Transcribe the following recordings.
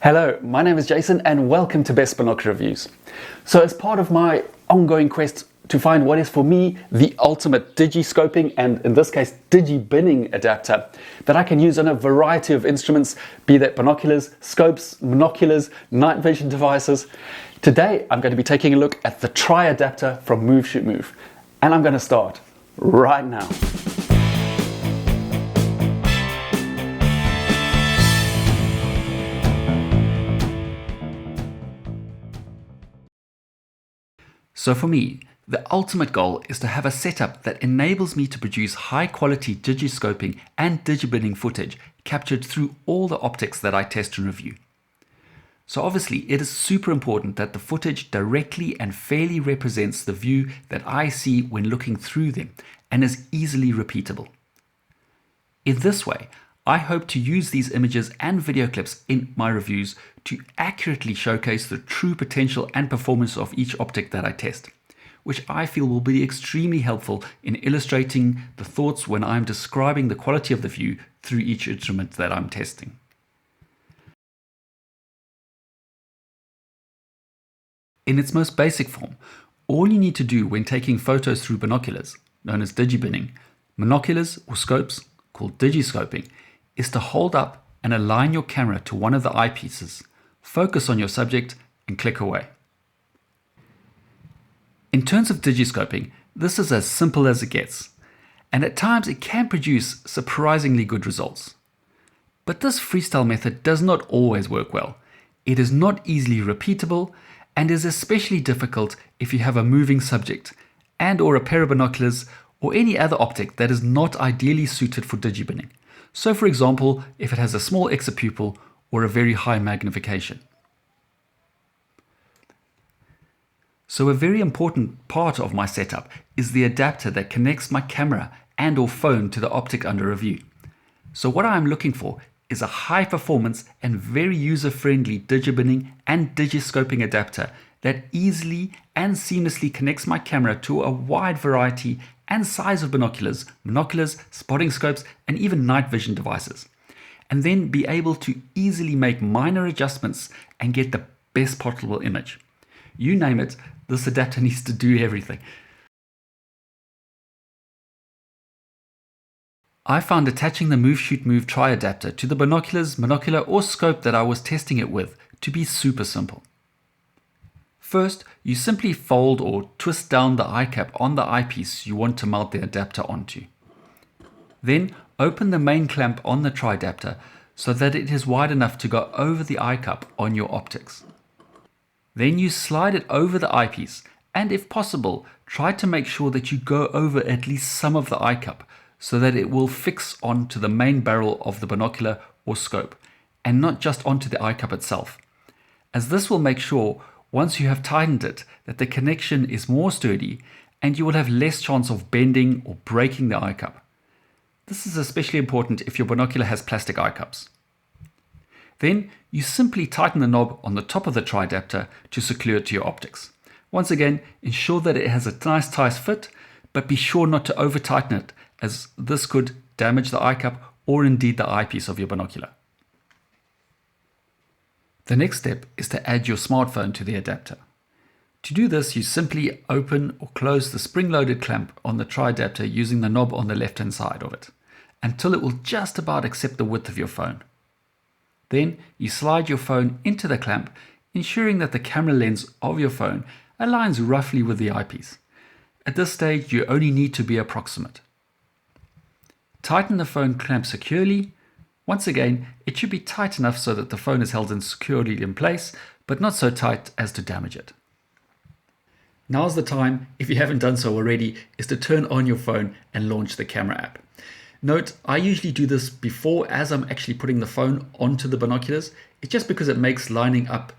Hello, my name is Jason and welcome to Best Binocular Reviews. So as part of my ongoing quest to find what is for me the ultimate digiscoping and in this case digibinning adapter that I can use on a variety of instruments, be that binoculars, scopes, monoculars, night vision devices, today I'm going to be taking a look at the Tridapter from Move Shoot Move, and I'm going to start right now. So for me, the ultimate goal is to have a setup that enables me to produce high quality digiscoping and digibinning footage captured through all the optics that I test and review. So obviously it is super important that the footage directly and fairly represents the view that I see when looking through them and is easily repeatable. In this way, I hope to use these images and video clips in my reviews to accurately showcase the true potential and performance of each optic that I test, which I feel will be extremely helpful in illustrating the thoughts when I'm describing the quality of the view through each instrument that I'm testing. In its most basic form, all you need to do when taking photos through binoculars, known as digibinning, monoculars or scopes, called digiscoping, is to hold up and align your camera to one of the eyepieces, focus on your subject and click away. In terms of digiscoping, this is as simple as it gets, and at times it can produce surprisingly good results. But this freestyle method does not always work well. It is not easily repeatable and is especially difficult if you have a moving subject and or a pair of binoculars or any other optic that is not ideally suited for digibinning. So for example, if it has a small exopupil or a very high magnification. So a very important part of my setup is the adapter that connects my camera and or phone to the optic under review. So what I'm looking for is a high performance and very user-friendly digibinning and digiscoping adapter that easily and seamlessly connects my camera to a wide variety and size of binoculars, spotting scopes, and even night vision devices, and then be able to easily make minor adjustments and get the best possible image. You name it, this adapter needs to do everything. I found attaching the Move Shoot Move Tridapter to the binoculars, monocular, or scope that I was testing it with to be super simple. First, you simply fold or twist down the eye cap on the eyepiece you want to mount the adapter onto. Then open the main clamp on the Tridapter so that it is wide enough to go over the eye cup on your optics. Then you slide it over the eyepiece and if possible, try to make sure that you go over at least some of the eye cup so that it will fix onto the main barrel of the binocular or scope and not just onto the eye cup itself, as this will make sure once you have tightened it that the connection is more sturdy and you will have less chance of bending or breaking the eye cup. This is especially important if your binocular has plastic eye cups. Then you simply tighten the knob on the top of the Tridapter to secure it to your optics. Once again, ensure that it has a nice tight fit, but be sure not to over tighten it, as this could damage the eye cup or indeed the eyepiece of your binocular. The next step is to add your smartphone to the adapter. To do this, you simply open or close the spring-loaded clamp on the Tridapter using the knob on the left-hand side of it, until it will just about accept the width of your phone. Then you slide your phone into the clamp, ensuring that the camera lens of your phone aligns roughly with the eyepiece. At this stage, you only need to be approximate. Tighten the phone clamp securely. Once again, it should be tight enough so that the phone is held securely in place, but not so tight as to damage it. Now's the time, if you haven't done so already, is to turn on your phone and launch the camera app. Note, I usually do this before as I'm actually putting the phone onto the binoculars. It's just because it makes lining up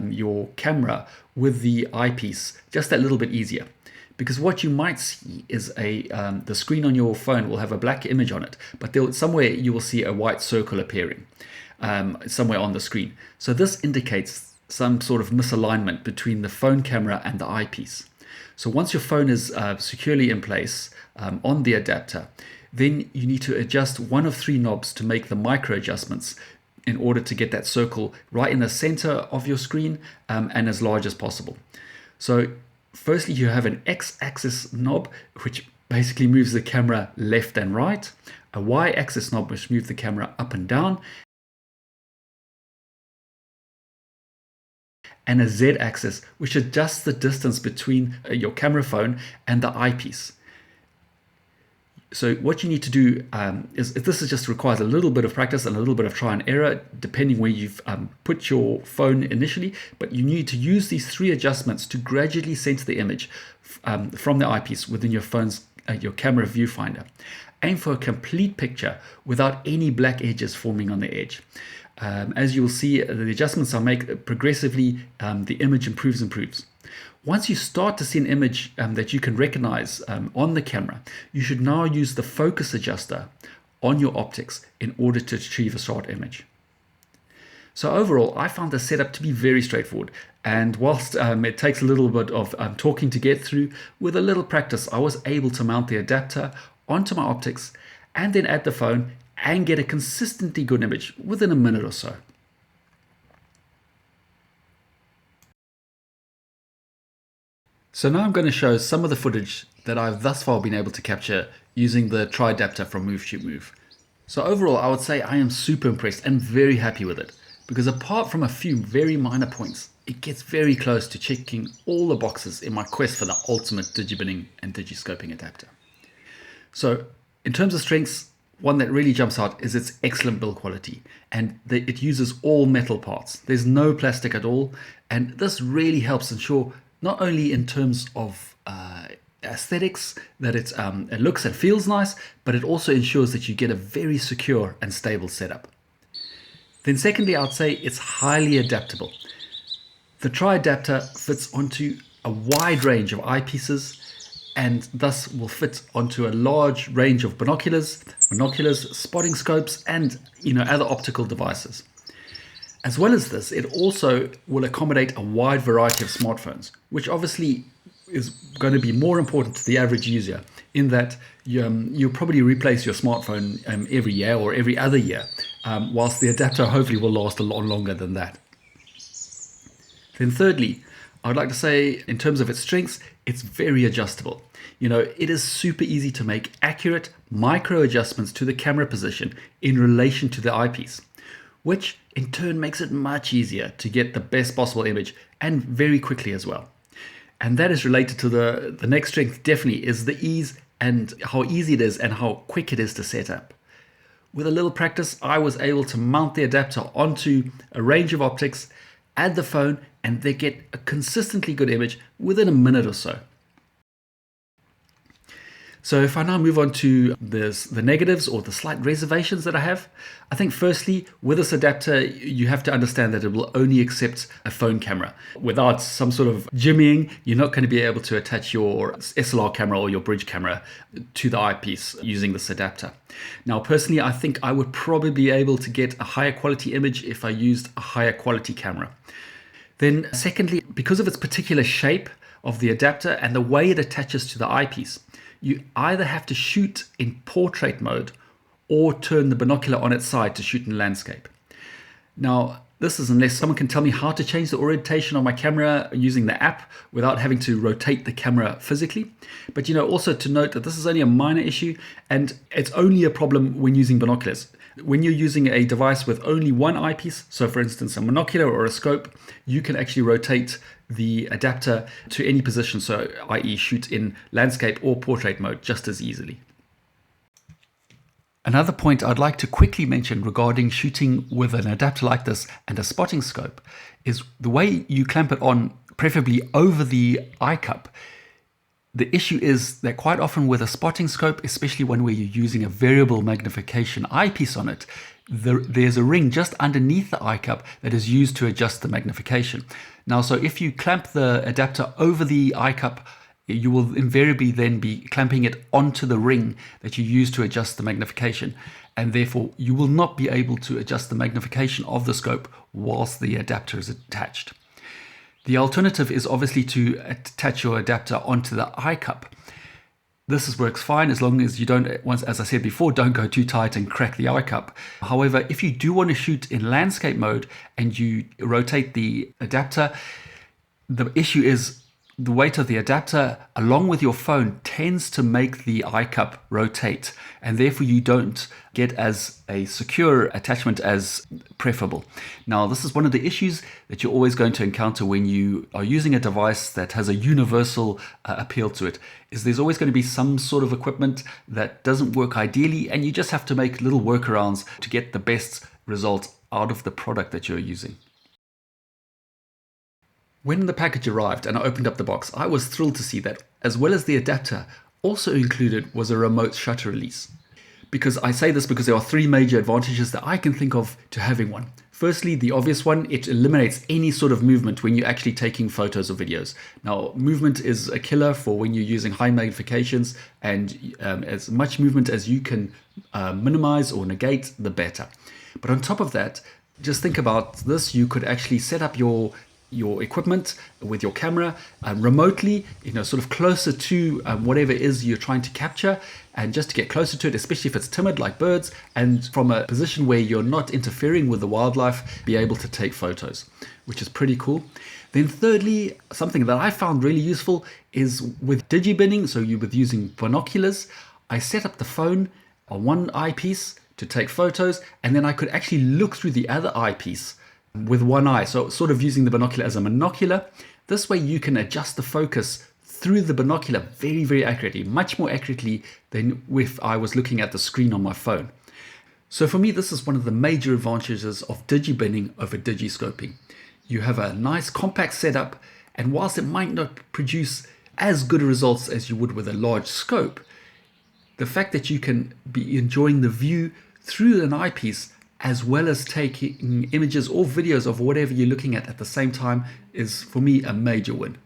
your camera with the eyepiece just that little bit easier. Because what you might see is the screen on your phone will have a black image on it, but somewhere you will see a white circle appearing somewhere on the screen. So this indicates some sort of misalignment between the phone camera and the eyepiece. So once your phone is securely in place on the adapter, then you need to adjust one of three knobs to make the micro adjustments in order to get that circle right in the center of your screen and as large as possible. So firstly, you have an X-axis knob, which basically moves the camera left and right, a Y-axis knob, which moves the camera up and down, and a Z-axis, which adjusts the distance between your camera phone and the eyepiece. So what you need to do is this just requires a little bit of practice and a little bit of try and error, depending where you've put your phone initially. But you need to use these 3 adjustments to gradually center the image from the eyepiece within your phone's your camera viewfinder. Aim for a complete picture without any black edges forming on the edge. As you will see, the adjustments I make progressively, the image improves. Once you start to see an image that you can recognize on the camera, you should now use the focus adjuster on your optics in order to achieve a shot image. So overall, I found the setup to be very straightforward, and whilst it takes a little bit of talking to get through, with a little practice I was able to mount the adapter onto my optics and then add the phone and get a consistently good image within a minute or so. So now I'm going to show some of the footage that I've thus far been able to capture using the Tridapter from Move. So overall, I would say I am super impressed and very happy with it, because apart from a few very minor points, it gets very close to checking all the boxes in my quest for the ultimate digibinning and digiscoping adapter. So in terms of strengths, one that really jumps out is its excellent build quality, and it uses all metal parts. There's no plastic at all, and this really helps ensure not only in terms of aesthetics that it looks and feels nice, but it also ensures that you get a very secure and stable setup. Then secondly, I'd say it's highly adaptable. The Tridapter fits onto a wide range of eyepieces, and thus will fit onto a large range of binoculars, spotting scopes, and other optical devices. As well as this, it also will accommodate a wide variety of smartphones, which obviously is going to be more important to the average user, in that you'll probably replace your smartphone every year or every other year, whilst the adapter hopefully will last a lot longer than that. Then thirdly, I would like to say, in terms of its strengths, it's very adjustable. It is super easy to make accurate micro adjustments to the camera position in relation to the eyepiece, which in turn makes it much easier to get the best possible image, and very quickly as well. And that is related to the next strength, definitely, is the ease and how easy it is and how quick it is to set up. With a little practice, I was able to mount the adapter onto a range of optics, add the phone, and they get a consistently good image within a minute or so. So if I now move on to the negatives or the slight reservations that I have, I think firstly, with this adapter, you have to understand that it will only accept a phone camera. Without some sort of jimmying, you're not going to be able to attach your SLR camera or your bridge camera to the eyepiece using this adapter. Now, personally, I think I would probably be able to get a higher quality image if I used a higher quality camera. Then secondly, because of its particular shape of the adapter and the way it attaches to the eyepiece, you either have to shoot in portrait mode or turn the binocular on its side to shoot in landscape. Now, this is unless someone can tell me how to change the orientation of my camera using the app without having to rotate the camera physically. But also to note that this is only a minor issue, and it's only a problem when using binoculars. When you're using a device with only one eyepiece, so for instance a monocular or a scope, you can actually rotate the adapter to any position, so i.e. shoot in landscape or portrait mode just as easily. Another point I'd like to quickly mention regarding shooting with an adapter like this and a spotting scope is the way you clamp it on, preferably over the eye cup. The issue is that quite often with a spotting scope, especially when you're using a variable magnification eyepiece on it, there's a ring just underneath the eye cup that is used to adjust the magnification. Now, so if you clamp the adapter over the eye cup, you will invariably then be clamping it onto the ring that you use to adjust the magnification, and therefore you will not be able to adjust the magnification of the scope whilst the adapter is attached. The alternative is obviously to attach your adapter onto the eye cup. Works fine as long as you don't, once, as I said before, don't go too tight and crack the eye cup. However, if you do want to shoot in landscape mode and you rotate the adapter, the issue is the weight of the adapter along with your phone tends to make the eye cup rotate, and therefore you don't get as a secure attachment as preferable. Now, this is one of the issues that you're always going to encounter when you are using a device that has a universal appeal to it, is there's always going to be some sort of equipment that doesn't work ideally, and you just have to make little workarounds to get the best result out of the product that you're using. When the package arrived and I opened up the box, I was thrilled to see that, as well as the adapter, also included was a remote shutter release. Because I say this because there are three major advantages that I can think of to having one. Firstly, the obvious one, it eliminates any sort of movement when you're actually taking photos or videos. Now, movement is a killer for when you're using high magnifications, and as much movement as you can minimize or negate, the better. But on top of that, just think about this, you could actually set up your equipment with your camera remotely, sort of closer to whatever it is you're trying to capture, and just to get closer to it, especially if it's timid like birds, and from a position where you're not interfering with the wildlife, be able to take photos, which is pretty cool. Then thirdly, something that I found really useful is with Digibinning, so with using binoculars, I set up the phone on one eyepiece to take photos, and then I could actually look through the other eyepiece with one eye, so sort of using the binocular as a monocular. This way you can adjust the focus through the binocular very, very accurately, much more accurately than if I was looking at the screen on my phone. So for me, this is one of the major advantages of digibinning over digiscoping. You have a nice compact setup, and whilst it might not produce as good results as you would with a large scope, the fact that you can be enjoying the view through an eyepiece as well as taking images or videos of whatever you're looking at the same time is, for me, a major win.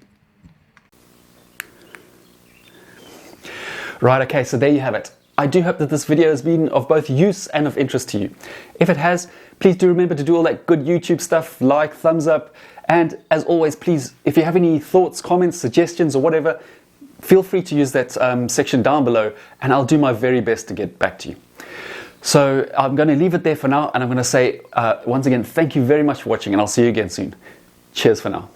Right, okay, so there you have it. I do hope that this video has been of both use and of interest to you. If it has, please do remember to do all that good YouTube stuff, like, thumbs up, and as always, please, if you have any thoughts, comments, suggestions, or whatever, feel free to use that section down below, and I'll do my very best to get back to you. So I'm going to leave it there for now, and I'm going to say once again, thank you very much for watching, and I'll see you again soon. Cheers for now.